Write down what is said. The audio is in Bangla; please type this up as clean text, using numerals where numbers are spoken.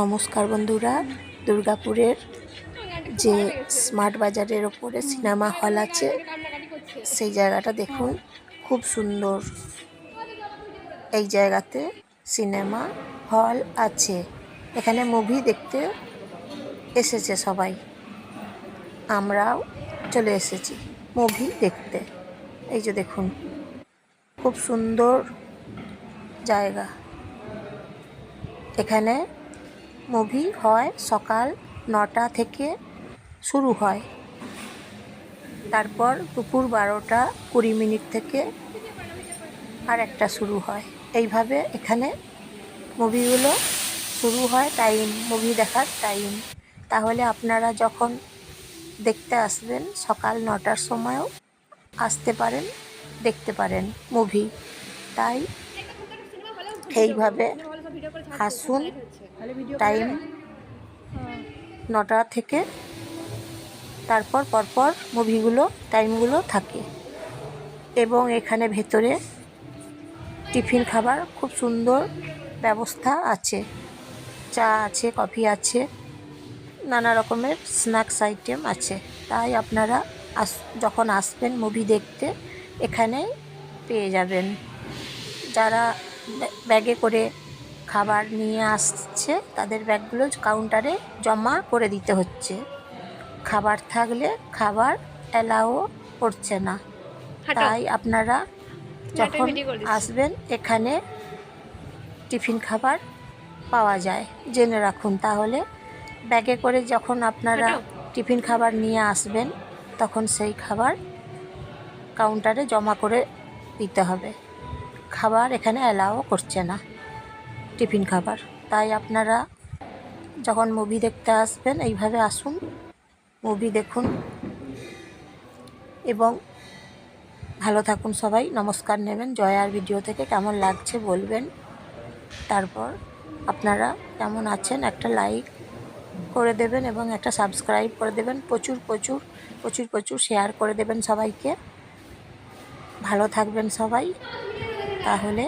নমস্কার বন্ধুরা, দুর্গাপুরের যে স্মার্ট বাজারের ওপরে সিনেমা হল আছে সেই জায়গাটা দেখুন, খুব সুন্দর। এই জায়গাতে সিনেমা হল আছে, এখানে মুভি দেখতে এসেছে সবাই, আমরাও চলে এসেছি মুভি দেখতে। এই যে দেখুন, খুব সুন্দর জায়গা। এখানে মুভি হয় সকাল 9টা থেকে শুরু হয়, তারপর দুপুর 12টা 20 থেকে আর একটা শুরু হয়। এইভাবে এখানে মুভিগুলো শুরু হয়, মুভি দেখার টাইম। তাহলে আপনারা যখন দেখতে আসবেন সকাল 9টার সময়ও আসতে পারেন, দেখতে পারেন মুভি। তাই এইভাবে আসুন, টাইম 9টা থেকে তারপর পরপর মুভিগুলো টাইমগুলো থাকে। এবং এখানে ভেতরে টিফিন খাবার খুব সুন্দর ব্যবস্থা আছে, চা আছে, কফি আছে, নানা রকমের স্ন্যাক্স আইটেম আছে। তাই আপনারা যখন আসবেন মুভি দেখতে এখানে পেয়ে যাবেন। যারা ব্যাগে করে খাবার নিয়ে আসছে তাদের ব্যাগগুলো কাউন্টারে জমা করে দিতে হচ্ছে। খাবার থাকলে খাবার অ্যালাউ করছে না। তাই আপনারা যখন আসবেন এখানে টিফিন খাবার পাওয়া যায়, জেনে রাখুন। তাহলে ব্যাগে করে যখন আপনারা টিফিন খাবার নিয়ে আসবেন তখন সেই খাবার কাউন্টারে জমা করে দিতে হবে। খাবার এখানে অ্যালাউ করছে না, টিফিন খাবার। তাই আপনারা যখন মুভি দেখতে আসবেন এইভাবে আসুন, মুভি দেখুন এবং ভালো থাকুন সবাই। নমস্কার নেবেন জয়ার ভিডিও থেকে, কেমন লাগছে বলবেন। তারপর আপনারা কেমন আছেন একটা লাইক করে দেবেন এবং একটা সাবস্ক্রাইব করে দেবেন। প্রচুর প্রচুর প্রচুর প্রচুর শেয়ার করে দেবেন সবাইকে। ভালো থাকবেন সবাই। তাহলে